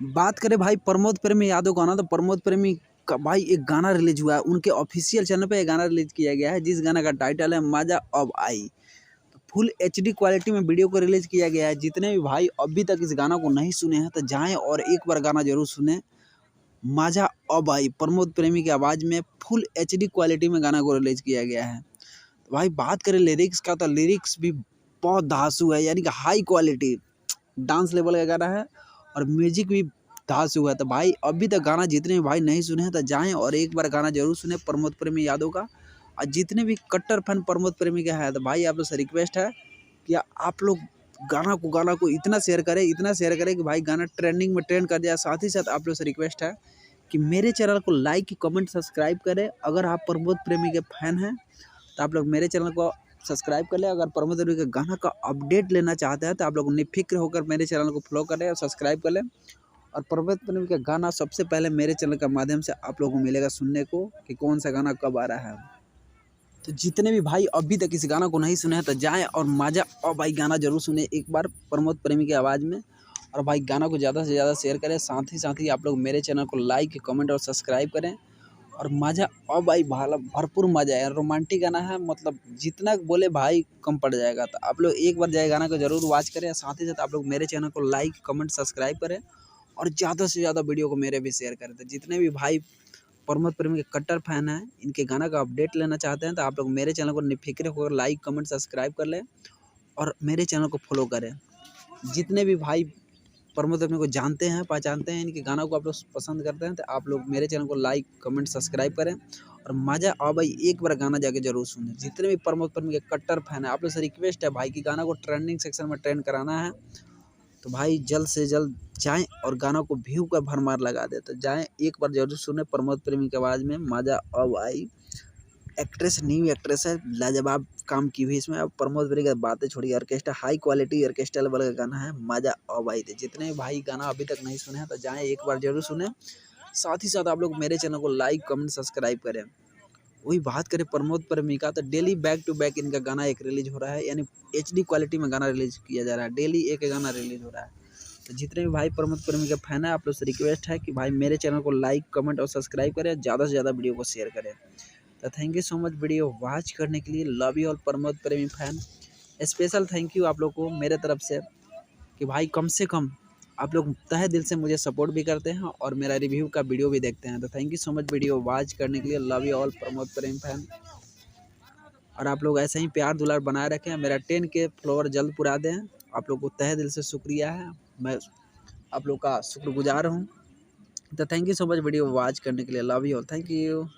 बात करें भाई प्रमोद प्रेमी यादव का ना, तो प्रमोद प्रेमी का भाई एक गाना रिलीज हुआ है, उनके ऑफिशियल चैनल पे एक गाना रिलीज किया गया है, जिस गाना का टाइटल है मजा अब आई। तो फुल एचडी क्वालिटी में वीडियो को रिलीज किया गया है। जितने भी भाई अभी तक इस गाना को नहीं सुने हैं तो जाएं और एक बार गाना जरूर सुने। मजा अब आई प्रमोद प्रेमी की आवाज़ में फुल एचडी क्वालिटी में गाना को रिलीज किया गया है। तो भाई बात करें लिरिक्स का, तो लिरिक्स भी बहुत धांसू है, यानी कि हाई क्वालिटी डांस लेवल का गाना है और म्यूजिक भी धांसू है। तो भाई अभी तक गाना जितने भी भाई नहीं सुने हैं तो जाएं और एक बार गाना जरूर सुने प्रमोद प्रेमी यादव का। और जितने भी कट्टर फैन प्रमोद प्रेमी के हैं तो भाई आप लोग से रिक्वेस्ट है कि आप लोग गाना को इतना शेयर करें कि भाई गाना ट्रेंडिंग में ट्रेंड कर जाए। साथ ही साथ आप लोग से रिक्वेस्ट है कि मेरे चैनल को लाइक कमेंट सब्सक्राइब करें। अगर आप प्रमोद प्रेमी के फैन हैं तो आप लोग मेरे चैनल को सब्सक्राइब कर लें। अगर प्रमोद प्रेमी के गाना का अपडेट लेना चाहते हैं तो आप लोग निफिक्र होकर मेरे चैनल को फॉलो करें और सब्सक्राइब कर लें। और प्रमोद प्रेमी का गाना सबसे पहले मेरे चैनल के माध्यम से आप लोगों को मिलेगा सुनने को कि कौन सा गाना कब आ रहा है। तो जितने भी भाई अभी तक इस गाना को नहीं सुने हैं तो जाएं और मजा और भाई गाना जरूर सुने एक बार प्रमोद प्रेमी की आवाज़ में। और भाई गाना को ज़्यादा से ज़्यादा शेयर करें। साथ ही आप लोग मेरे चैनल को लाइक कमेंट और सब्सक्राइब करें। और मज़ा और भाई भाला भरपूर मज़ा है, रोमांटिक गाना है, मतलब जितना बोले भाई कम पड़ जाएगा। तो आप लोग एक बार जाए गाना को जरूर वॉच करें। साथ ही साथ आप लोग मेरे चैनल को लाइक कमेंट सब्सक्राइब करें और ज़्यादा से ज़्यादा वीडियो को मेरे भी शेयर करें। तो जितने भी भाई प्रमोद प्रेमी के कट्टर फैन हैं, इनके गाना का अपडेट लेना चाहते हैं तो आप लोग मेरे चैनल को निफिक्र होकर लाइक कमेंट सब्सक्राइब कर लें और मेरे चैनल को फॉलो करें। जितने भी भाई प्रमोद प्रेमी को जानते हैं पहचानते हैं, इनके गानों को आप लोग पसंद करते हैं तो आप लोग मेरे चैनल को लाइक कमेंट सब्सक्राइब करें और मज़ा आओ भाई एक बार गाना जाके जरूर सुनें। जितने भी प्रमोद प्रेमी के कट्टर फैन है आप लोग से रिक्वेस्ट है भाई कि गाना को ट्रेंडिंग सेक्शन में ट्रेंड कराना है। तो भाई जल्द से जल्द जाएं और गाना को व्यू का भरमार लगा दे। तो जाएं एक बार जरूर सुने प्रमोद प्रेमी की आवाज़ में मज़ा अब आई। एक्ट्रेस न्यू एक्ट्रेस है, लाजवाब काम की हुई इसमें। अब प्रमोद प्रेमी की बातें छोड़िए, orchestra high quality orchestra level का गाना है, मज़ा अब आई। थे जितने भाई गाना अभी तक नहीं सुने हैं तो जाएं एक बार जरूर सुने। साथ ही साथ आप लोग मेरे चैनल को लाइक कमेंट सब्सक्राइब करें। वही बात करें प्रमोद प्रेमी का, तो डेली बैक टू बैक इनका गाना एक रिलीज हो रहा है, यानी एचडी क्वालिटी में गाना रिलीज किया जा रहा है, डेली एक गाना रिलीज हो रहा है। तो जितने भी भाई प्रमोद प्रेमी के फैन है आप लोग से रिक्वेस्ट है कि भाई मेरे चैनल को लाइक कमेंट और सब्सक्राइब करें, ज़्यादा से ज़्यादा वीडियो को शेयर करें। तो thank you so much video watch करने के लिए। लव यू ऑल प्रमोद प्रेमी फैन। स्पेशल थैंक यू आप लोग को मेरे तरफ से कि भाई कम से कम आप लोग तहे दिल से मुझे सपोर्ट भी करते हैं और मेरा रिव्यू का वीडियो भी देखते हैं। तो thank you so much video watch करने के लिए। लव यू ऑल प्रमोद प्रेमी फैन। और आप लोग ऐसे ही प्यार दुलार बनाए रखें, मेरा 10 के फॉलोवर जल्द पुरा दें। आप लोग को तहे दिल से शुक्रिया है, मैं आप लोग का शुक्रगुजार हूँ। तो thank you so much video watch करने के लिए। Love you all, thank you.